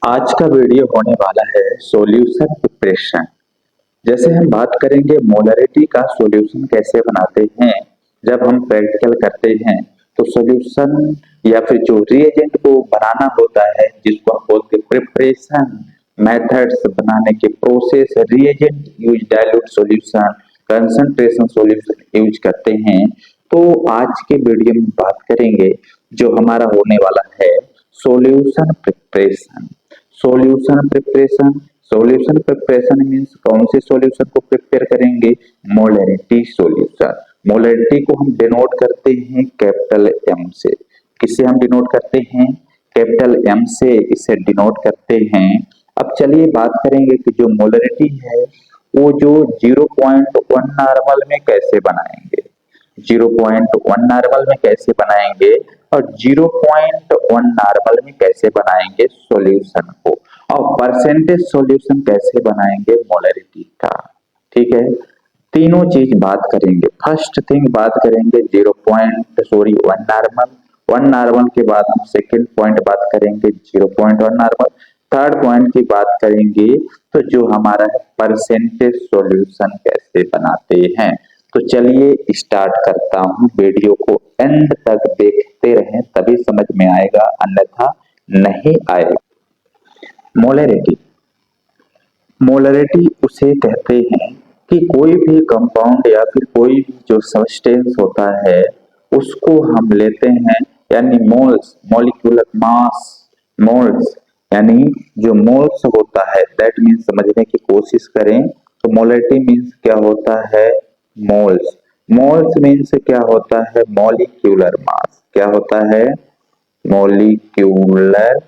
आज का वीडियो होने वाला है सॉल्यूशन प्रिपरेशन। जैसे हम बात करेंगे मोलरिटी का सॉल्यूशन कैसे बनाते हैं। जब हम प्रैक्टिकल करते हैं तो सॉल्यूशन या फिर जो रिएजेंट को बनाना होता है जिसको हम बोलते हैं प्रिपरेशन मेथड्स बनाने के process, reagent use, dilute solution, concentration solution use करते हैं। तो आज के वीडियो में बात करेंगे जो हमारा होने वाला है solution preparation. Solution preparation, solution preparation means कौन से सॉल्यूशन को प्रिपेयर करेंगे? Molarity solution. मोलरिटी को हम डिनोट करते हैं कैपिटल एम से। किससे हम डिनोट करते हैं? कैपिटल एम से इसे डिनोट करते हैं। अब चलिए बात करेंगे कि जो मोलरिटी है वो जो 0.1 नॉर्मल में कैसे बनाएंगे, 0.1 नॉर्मल में कैसे बनाएंगे और 0.1 नॉर्मल में कैसे बनाएंगे सॉल्यूशन को, और परसेंटेज सॉल्यूशन कैसे बनाएंगे मोलरिटी का। ठीक है, तीनों चीज बात करेंगे। फर्स्ट थिंग बात करेंगे 1 नॉर्मल, 1 नॉर्मल के बाद हम सेकंड पॉइंट बात करेंगे 0.1 नॉर्मल, थर्ड पॉइंट की बात करेंगे तो जो हमारा है परसेंटेज सॉल्यूशन कैसे बनाते हैं। तो चलिए स्टार्ट करता हूं, वीडियो को एंड तक देखते रहें तभी समझ में आएगा, अन्यथा नहीं आएगा। मोलरिटी, मोलरिटी उसे कहते हैं कि कोई भी कंपाउंड या फिर कोई भी जो सब्सटेंस होता है उसको हम लेते हैं, यानी मोल्स, मॉलिक्यूलर मास, मोल्स, यानी जो मोल्स होता है दैट मीन्स समझने की कोशिश करें तो मोलरिटी मीन्स क्या होता है? मोल्स। मोल्स मीन्स क्या होता है? Molecular mass. क्या होता है? Molecular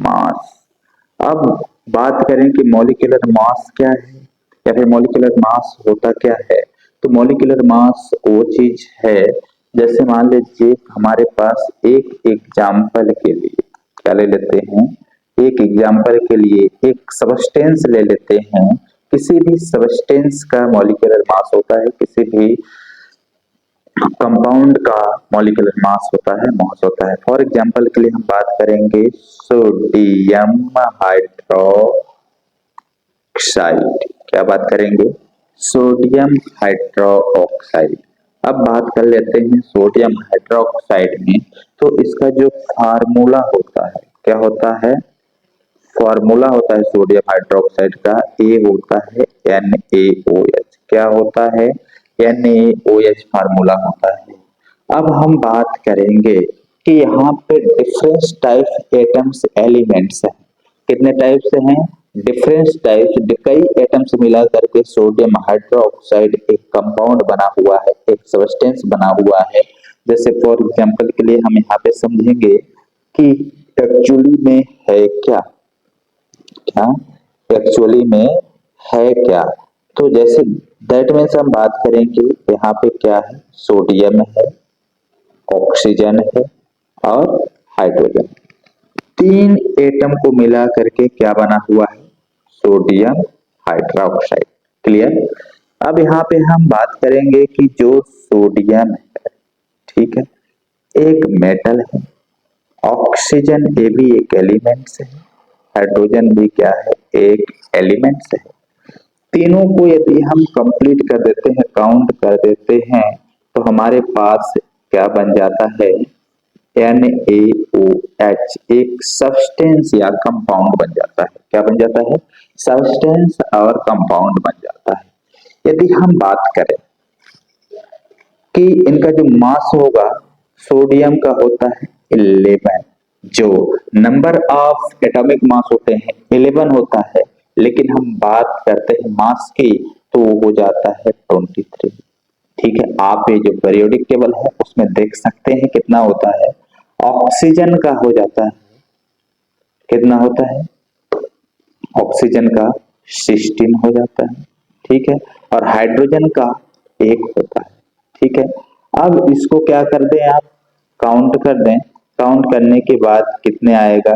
mass. अब बात करें कि मॉलिक्यूलर मास क्या है या फिर मॉलिक्यूलर मास होता क्या है। तो मॉलिक्यूलर मास वो चीज है, जैसे मान लीजिए हमारे पास एक एग्जाम्पल के लिए क्या ले लेते हैं, एक एग्जाम्पल के लिए एक सबस्टेंस ले लेते हैं। किसी भी सबस्टेंस का मॉलिक्यूलर मास होता है, किसी भी कंपाउंड का मॉलिक्यूलर मास होता है, मास होता है। फॉर एग्जांपल के लिए हम बात करेंगे सोडियम हाइड्रोक्साइड। क्या बात करेंगे? Sodium hydroxide. अब बात कर लेते हैं सोडियम हाइड्रोक्साइड में, तो इसका जो फार्मूला होता है क्या होता है? फॉर्मूला होता है सोडियम हाइड्रोक्साइड का, ए होता है NaOH। क्या होता है? NaOH फार्मूला होता है। अब हम बात करेंगे कि यहाँ पे डिफरेंस टाइप एटम्स एलिमेंट्स हैं। कितने टाइप से हैं? डिफरेंस टाइप्स, कई एटम्स मिला करके सोडियम हाइड्रोक्साइड एक कंपाउंड बना हुआ है, एक सब्सटेंस बना हुआ है। जैसे फॉर एग्जांपल के लिए हम यहाँ पे समझेंगे कि एक्चुअली में है क्या, क्या एक्चुअली में है क्या। तो जैसे दैट मीन्स हम बात करेंगे यहाँ पे क्या है? सोडियम है, ऑक्सीजन है और हाइड्रोजन। तीन एटम को मिला करके क्या बना हुआ है? Sodium hydroxide. क्लियर? अब यहाँ पे हम बात करेंगे कि जो सोडियम है, ठीक है, एक मेटल है, ऑक्सीजन ये भी एक एलिमेंट्स है, हाइड्रोजन भी क्या है? एक एलिमेंट्स है। तीनों को यदि हम कंप्लीट कर देते हैं, काउंट कर देते हैं, तो हमारे पास क्या बन जाता है? NaOH एक सब्सटेंस या कंपाउंड बन जाता है। क्या बन जाता है? सब्सटेंस और कंपाउंड बन जाता है। यदि हम बात करें कि इनका जो मास होगा, सोडियम का होता है 11, जो नंबर ऑफ एटॉमिक मास होते हैं 11 होता है, लेकिन हम बात करते हैं मास की तो वो हो जाता है 23। ठीक है, आप ये जो पीरियोडिक टेबल है उसमें देख सकते हैं कितना होता है। ऑक्सीजन का हो जाता है, कितना होता है? ऑक्सीजन का 16 हो जाता है। ठीक है, और हाइड्रोजन का 1 होता है। ठीक है, अब इसको क्या कर दें आप? काउंट कर दें। काउंट करने के बाद कितने आएगा?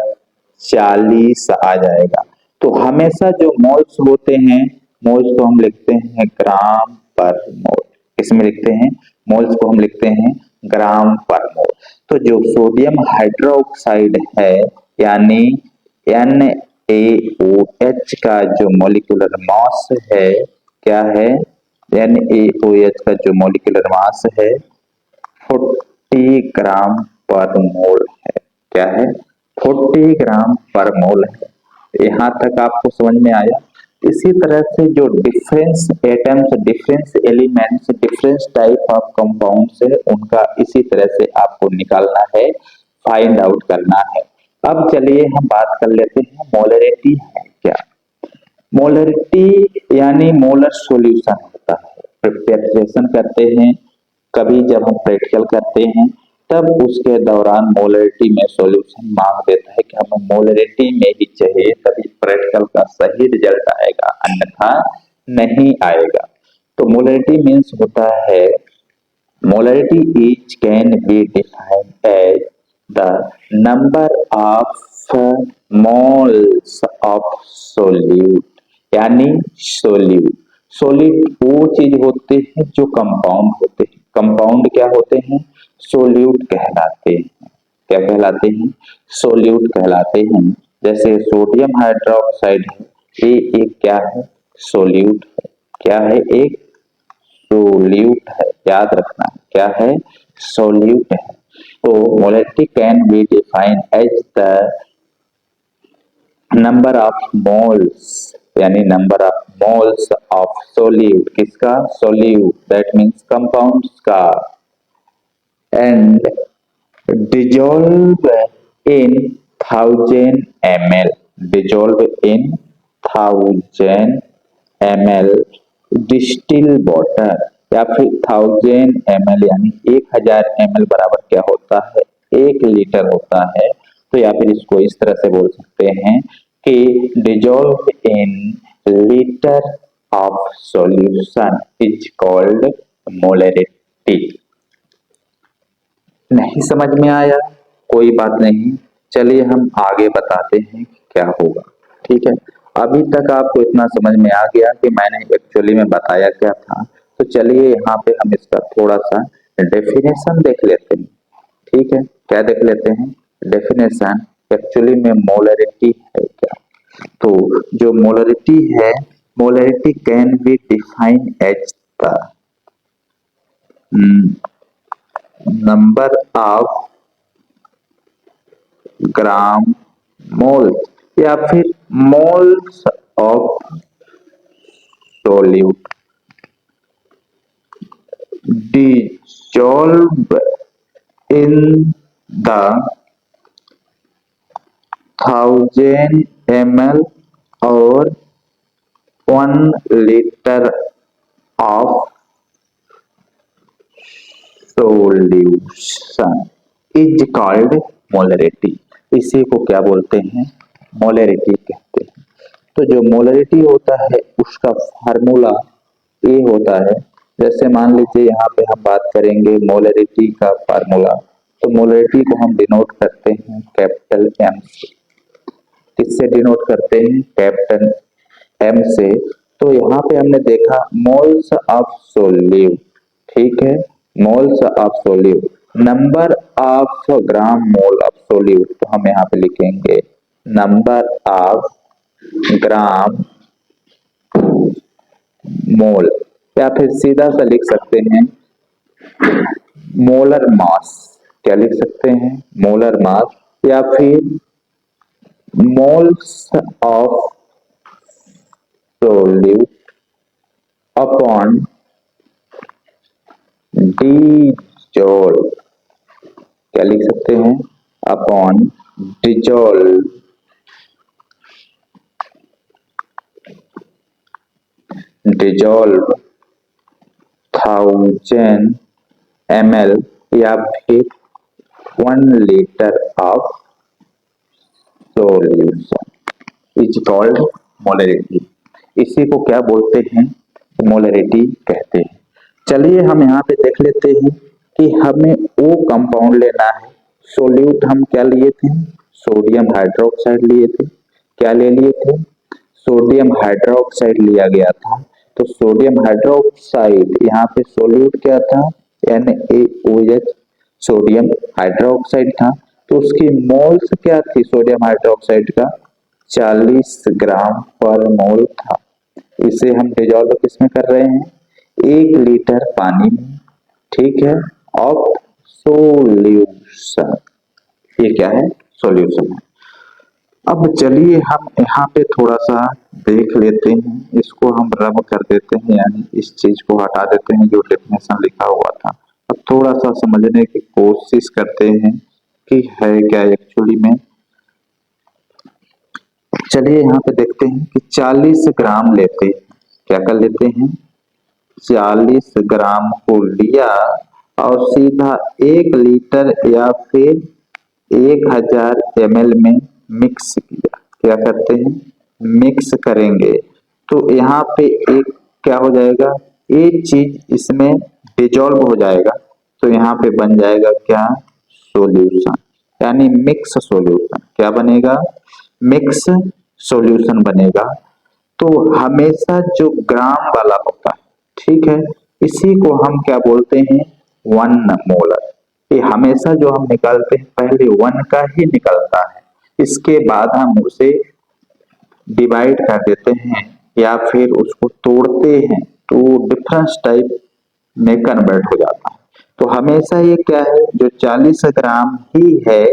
40 आ जाएगा। तो हमेशा जो मोल्स होते हैं, मोल्स को हम लिखते हैं ग्राम पर मोल। इसमें लिखते हैं मोल्स को हम लिखते हैं ग्राम पर मोल। तो जो सोडियम हाइड्रोक्साइड है यानी NaOH का जो मॉलिक्यूलर मास है क्या है, NaOH का जो मॉलिक्यूलर मास है 40 ग्राम पर मोल है। क्या है? 40 ग्राम पर मोल है। यहाँ तक आपको समझ में आया। इसी तरह से जो difference atoms, difference elements, difference type of compounds है उनका इसी तरह से आपको निकालना है, फाइंड आउट करना है। अब चलिए हम बात कर लेते हैं मोलरिटी है क्या। मोलरिटी यानी मोलर सॉल्यूशन होता है। प्रिपरेशन करते हैं, कभी जब हम प्रैक्टिकल करते हैं तब उसके दौरान मोलरिटी में सॉल्यूशन मांग देता है कि हमें मोलरिटी में ही चाहिए, तभी प्रैक्टिकल का सही रिजल्ट आएगा, अन्यथा नहीं आएगा। तो मोलरिटी मीन्स होता है, molarity each can be defined as the number of moles of solute, यानी सोल्यूट वो चीज होते हैं जो कंपाउंड होते हैं। कंपाउंड क्या होते हैं? सोल्यूट कहलाते हैं। क्या कहलाते हैं? सोल्यूट कहलाते हैं। जैसे सोडियम हाइड्रोक्साइड है, ये एक क्या है? सोल्यूट है। क्या है? एक सोल्यूट है, याद रखना क्या है? सोल्यूट है। तो molarity can be defined as the number of moles, यानी number of moles of solute. किसका? सोल्यूट, दैट मीन्स कंपाउंड्स का। And dissolve in 1000 ml, dissolve in 1000 ml distil water, या फिर 1000 ml यानी 1000 ml बराबर क्या होता है? 1 लीटर होता है। तो या फिर इसको इस तरह से बोल सकते हैं कि dissolve in litre of solution is called molarity. नहीं समझ में आया? कोई बात नहीं, चलिए हम आगे बताते हैं क्या होगा। ठीक है, अभी तक आपको इतना समझ में आ गया कि मैंने एक्चुअली में बताया क्या था। तो चलिए यहाँ पे हम इसका थोड़ा सा डेफिनेशन देख लेते हैं। ठीक है, क्या देख लेते हैं? डेफिनेशन एक्चुअली में मोलरिटी है क्या। तो जो मोलरिटी है, molarity can be defined as the number of gram mole, या फिर moles of solute dissolved in the 1000 ml और 1 liter of solution is called molarity। इसी को क्या बोलते हैं? मोलरिटी कहते हैं। तो जो मोलरिटी होता है उसका फार्मूला ये होता है, जैसे मान लीजिए यहाँ पे हम बात करेंगे मोलरिटी का फार्मूला। तो मोलरिटी को हम डिनोट करते हैं कैपिटल एम से। किससे डिनोट करते हैं? कैपिटल एम से। तो यहाँ पे हमने देखा मोल्स ऑफ सोल्यूट, ठीक है, moles of solute, number of gram mole of solute. तो हम यहाँ पे लिखेंगे नंबर ऑफ ग्राम मोल, या फिर सीधा सा लिख सकते हैं मोलर मास। क्या लिख सकते हैं? मोलर मास, या फिर moles of solute upon dissolve. क्या लिख सकते हैं? अपॉन डिजोल्व डिजोल्व 1000 ml या फिर 1 litre of solution is called molarity. इसी को क्या बोलते हैं? मोलरिटी कहते हैं। चलिए हम यहाँ पे देख लेते हैं कि हमें वो कंपाउंड लेना है। सोल्यूट हम क्या लिए थे? सोडियम हाइड्रोक्साइड लिए थे। क्या ले लिए थे? सोडियम हाइड्रोक्साइड लिया गया था। तो सोडियम हाइड्रोक्साइड, यहाँ पे सोल्यूट क्या था? NaOH, सोडियम हाइड्रोक्साइड था। तो उसकी मोल्स क्या थी सोडियम हाइड्रोक्साइड का? 40 ग्राम पर मोल था। इसे हम डिजॉल्व किसमें कर रहे हैं? 1 लीटर पानी में, ठीक है, ऑफ सोल्यूशन। ये क्या है? सॉल्यूशन है। अब चलिए हम यहाँ पे थोड़ा सा देख लेते हैं, इसको हम रब कर देते हैं, यानी इस चीज को हटा देते हैं जो डेफिनेशन लिखा हुआ था। अब थोड़ा सा समझने की कोशिश करते हैं कि है क्या एक्चुअली में। चलिए यहाँ पे देखते हैं कि 40 ग्राम लेते हैं, क्या कर लेते हैं, 40 ग्राम को लिया और सीधा 1 लीटर या फिर 1000 ml में मिक्स किया। क्या करते हैं? मिक्स करेंगे तो यहाँ पे एक क्या हो जाएगा, एक चीज इसमें डिजॉल्व हो जाएगा, तो यहाँ पे बन जाएगा क्या? सॉल्यूशन, यानी मिक्स सॉल्यूशन। क्या बनेगा? मिक्स सॉल्यूशन बनेगा। तो हमेशा जो ग्राम वाला होता है, ठीक है, इसी को हम क्या बोलते हैं? 1 मोलर। ये हमेशा जो हम निकालते हैं पहले 1 का ही निकलता है, इसके बाद हम उसे डिवाइड कर देते हैं या फिर उसको तोड़ते हैं तो डिफरेंस टाइप में कन्वर्ट हो जाता है। तो हमेशा ये क्या है, जो 40 ग्राम ही है,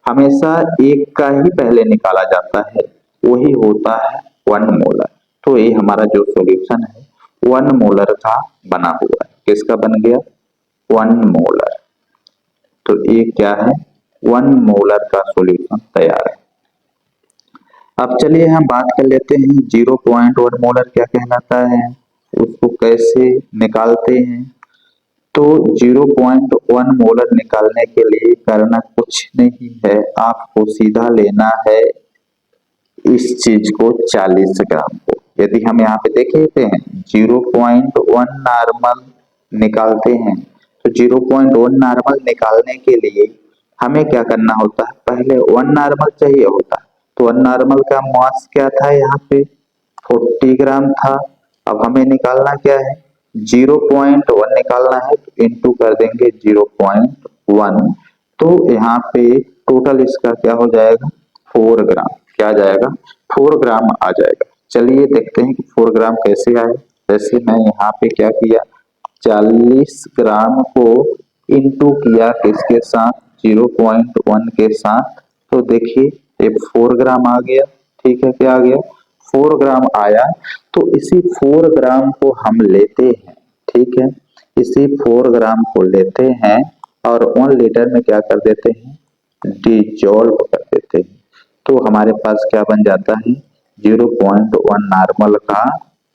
हमेशा 1 का ही पहले निकाला जाता है, वही होता है 1 मोलर। तो ये हमारा जो सॉल्यूशन है 1 मोलर का बना हुआ है। किसका बन गया? 1 मोलर। तो ये क्या है? 1 मोलर का सॉल्यूशन तैयार है। अब चलिए हम बात कर लेते हैं 0.1 मोलर क्या कहलाता है, उसको कैसे निकालते हैं। तो 0.1 मोलर निकालने के लिए करना कुछ नहीं है, आपको सीधा लेना है इस चीज को 40 ग्राम को। यदि हम यहाँ पे देखे हैं 0.1 नॉर्मल निकालते हैं, तो 0.1 नॉर्मल निकालने के लिए हमें क्या करना होता है, पहले 1 नॉर्मल चाहिए होता है। तो 1 नॉर्मल का मास क्या था, यहाँ पे 40 ग्राम था। अब हमें निकालना क्या है, 0.1 निकालना है, तो इंटू कर देंगे 0.1। तो यहाँ पे टोटल इसका क्या हो जाएगा, 4 ग्राम। क्या जाएगा? 4 ग्राम आ जाएगा। चलिए देखते हैं कि 4 ग्राम कैसे आए। जैसे मैं यहाँ पे क्या किया, 40 ग्राम को इंटू किया किसके साथ, 0.1 के साथ, तो देखिए ये 4 ग्राम आ गया। ठीक है, क्या आ गया? 4 ग्राम आया। तो इसी 4 ग्राम को हम लेते हैं, ठीक है, इसी 4 ग्राम को लेते हैं और 1 लीटर में क्या कर देते हैं, डिजॉल्व कर देते हैं। तो हमारे पास क्या बन जाता है, 0.1 नॉर्मल का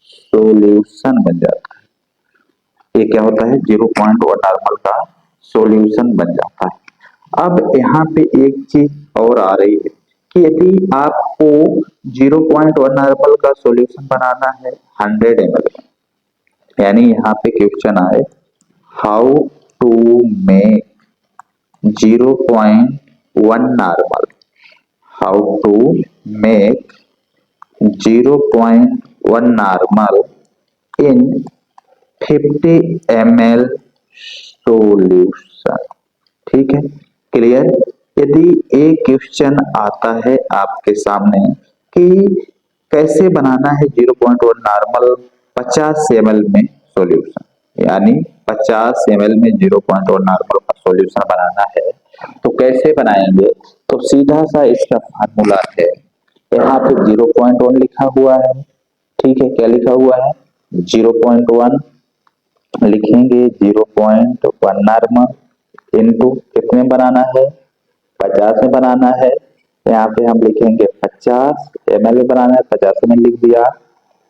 सॉल्यूशन बन जाता है। ये क्या होता है, 0.1 नॉर्मल का सॉल्यूशन बन जाता है। अब यहाँ पे एक चीज और आ रही है कि यदि आपको 0.1 नॉर्मल का सॉल्यूशन बनाना है 100 ml में, यानी यहाँ पे क्वेश्चन आए how to make 0.1 normal, how to make 0.1 normal in 50 ml solution. ठीक है, क्लियर। यदि एक क्वेश्चन आता है आपके सामने कि कैसे बनाना है 0.1 नॉर्मल 50 ml में सॉल्यूशन, यानी 50 ml में 0.1 नॉर्मल का सॉल्यूशन बनाना है, तो कैसे बनाएंगे, तो सीधा सा इसका फार्मूला है, यहाँ पे 0.1 लिखा हुआ है। ठीक है, क्या लिखा हुआ है, 0.1 लिखेंगे, 0.1 नॉर्मल इनटू कितने बनाना है, 50 में बनाना है। यहाँ पे हम लिखेंगे 50 ml में बनाना है, 50 ml लिख दिया।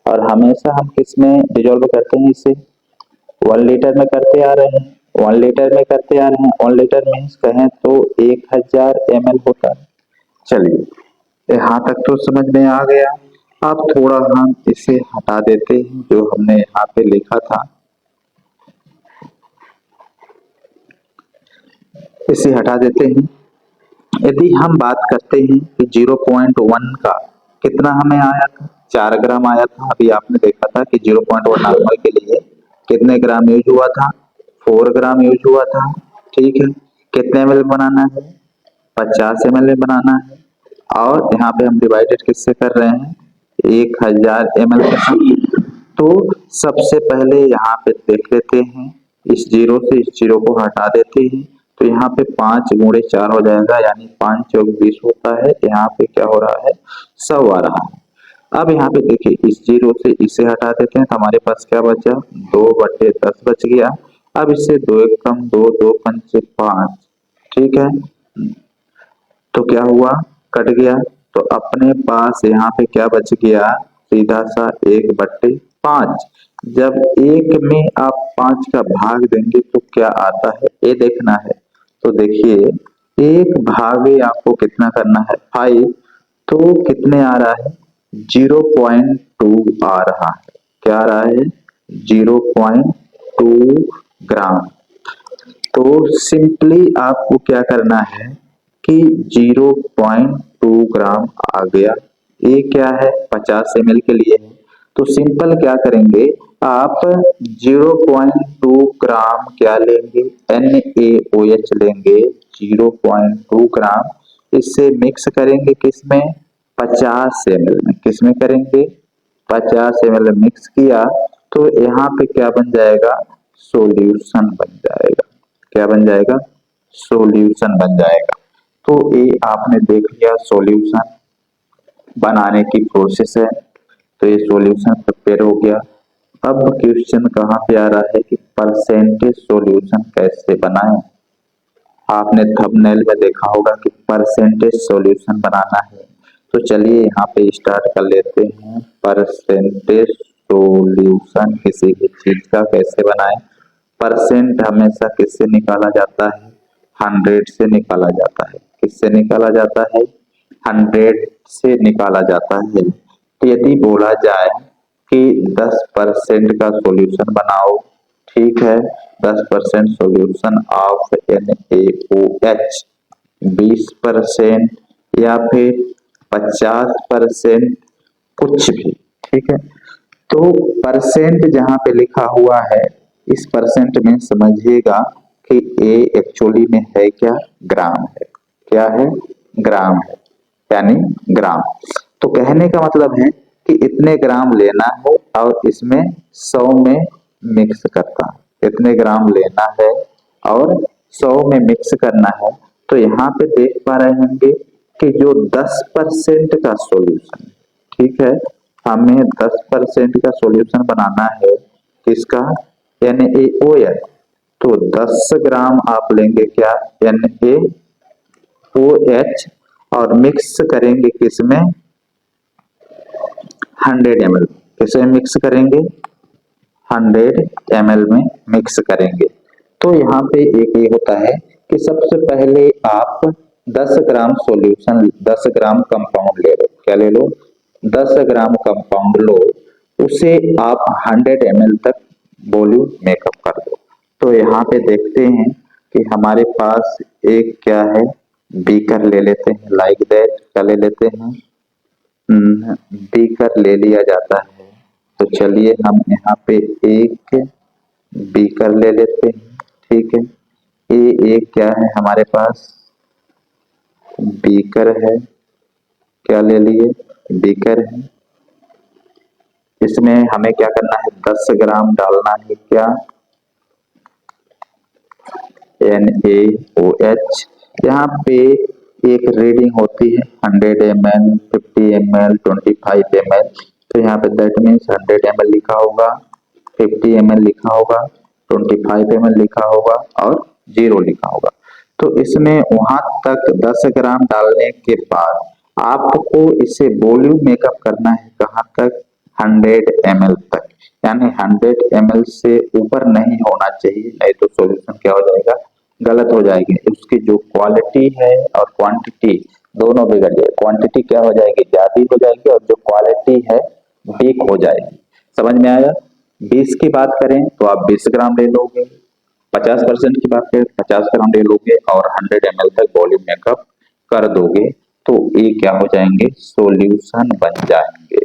और हमेशा हम किस में डिजोल्व करते हैं, इसे 1 लीटर में करते आ रहे हैं, 1 लीटर में करते आ रहे हैं। 1 लीटर मीन्स कहें तो 1000 ml होता है। चलिए यहाँ तक तो समझ में आ गया। अब थोड़ा हम इसे हटा देते हैं जो हमने यहाँ पे लिखा था, इसे हटा देते हैं। यदि हम बात करते हैं कि 0.1 का कितना हमें आया था, 4 ग्राम आया था। अभी आपने देखा था कि 0.1 नॉर्मल के लिए कितने ग्राम यूज हुआ था, 4 ग्राम यूज हुआ था। ठीक है, कितने ml बनाना है, 50 ml बनाना है। और यहाँ पे हम डिवाइडेड किससे कर रहे हैं, 1000 ml के साथ। तो सबसे पहले यहाँ पे देख लेते हैं, इस जीरो से इस जीरो को हटा देते हैं, तो यहाँ पे 5 गुणे 4 हो जाएगा, यानी 5 चौक 20 होता है। यहाँ पे क्या हो रहा है, 100 आ रहा है। अब यहाँ पे देखिए, इस जीरो से इसे हटा देते हैं तो हमारे पास क्या बचा, 2/10 बच गया। अब इससे 2 एक कम 2, 2 पंच 5, ठीक है। तो क्या हुआ, कट गया। तो अपने पास यहाँ पे क्या बच गया, सीधा सा 1/5। जब एक में आप 5 का भाग देंगे तो क्या आता है, ये देखना है। तो देखिए, एक भागे आपको कितना करना है, 5। तो कितने आ रहा है, 0.2 आ रहा है। क्या आ रहा है, 0.2 ग्राम। तो सिंपली आपको क्या करना है कि 0.2 ग्राम आ गया। ये क्या है, 50 ml के लिए है। तो सिंपल क्या करेंगे, आप 0.2 ग्राम क्या लेंगे, NaOH लेंगे 0.2 ग्राम। इससे मिक्स करेंगे किसमें, 50 ml में। किसमें करेंगे, 50 ml मिक्स किया तो यहाँ पे क्या बन जाएगा, सॉल्यूशन बन जाएगा। क्या बन जाएगा, सॉल्यूशन बन जाएगा। तो ये आपने देख लिया सॉल्यूशन बनाने की प्रोसेस है। तो ये सॉल्यूशन प्रिपेयर हो गया। अब क्वेश्चन कहाँ पे आ रहा है कि परसेंटेज सॉल्यूशन कैसे बनाएं। आपने थंबनेल में देखा होगा कि परसेंटेज सॉल्यूशन बनाना है। तो चलिए यहाँ पे स्टार्ट कर लेते हैं। परसेंटेज सॉल्यूशन किसी भी चीज का कैसे बनाएं। परसेंट हमेशा किससे निकाला जाता है, 100 से निकाला जाता है। किससे निकाला जाता है, 100 से निकाला जाता है। तो यदि बोला जाए कि 10% का सॉल्यूशन बनाओ, ठीक है, 10% सॉल्यूशन ऑफ NaOH, 20% या फिर 50%, कुछ भी, ठीक है। तो परसेंट जहां पे लिखा हुआ है, इस परसेंट में समझिएगा कि ए एक्चुअली में है क्या, ग्राम है। क्या है, ग्राम है, यानी ग्राम। तो कहने का मतलब है कि इतने ग्राम लेना है और इसमें 100 में मिक्स करना है। इतने ग्राम लेना है और 100 में मिक्स करना है। तो यहाँ पे देख पा रहे होंगे कि जो 10% का सॉल्यूशन, ठीक है, हमें 10% का सॉल्यूशन बनाना है किसका, NaOH। तो 10 ग्राम आप लेंगे क्या, NaOH, और मिक्स करेंगे किसमें, 100 ml। किसे मिक्स करेंगे, 100 ml में मिक्स करेंगे। तो यहाँ पे एक ये होता है कि सबसे पहले आप 10 ग्राम सॉल्यूशन, 10 ग्राम कंपाउंड ले लो। क्या ले लो, 10 ग्राम कंपाउंड लो, उसे आप 100 ml तक वॉल्यूम मेकअप कर दो। तो यहाँ पे देखते हैं कि हमारे पास एक क्या है, बीकर ले लेते हैं, लाइक दैट। क्या ले लेते हैं, बीकर ले लिया जाता है। तो चलिए हम यहाँ पे एक बीकर ले लेते हैं, ठीक है। ये एक क्या है हमारे पास, बीकर है। क्या ले लिए, बीकर है। इसमें हमें क्या करना है, 10 ग्राम डालना है, क्या, NaOH। यहाँ पे एक रीडिंग होती है 100 ml, 50 ml, 25 ml। तो यहाँ पे दैट मीन्स 100 ml लिखा होगा, 50 ml लिखा होगा, 25 ml लिखा होगा और 0 लिखा होगा। तो इसमें वहां तक 10 ग्राम डालने के बाद आपको इसे वॉल्यूम मेकअप करना है, कहाँ तक, 100 ml तक। यानी 100 ml से ऊपर नहीं होना चाहिए, नहीं तो सॉल्यूशन क्या हो जाएगा, गलत हो जाएगी। उसकी जो क्वालिटी है और क्वांटिटी दोनों बिगड़ जाए। क्वांटिटी क्या हो जाएगी, ज्यादा हो जाएगी, और जो क्वालिटी है वीक हो जाएगी। समझ में आया। 20 की बात करें तो आप 20 ग्राम ले लोगे, 50% की बात करें 50 ग्राम ले लोगे और 100 ml तक वॉल्यूम मेकअप कर दोगे। तो ये क्या हो जाएंगे, सॉल्यूशन बन जाएंगे।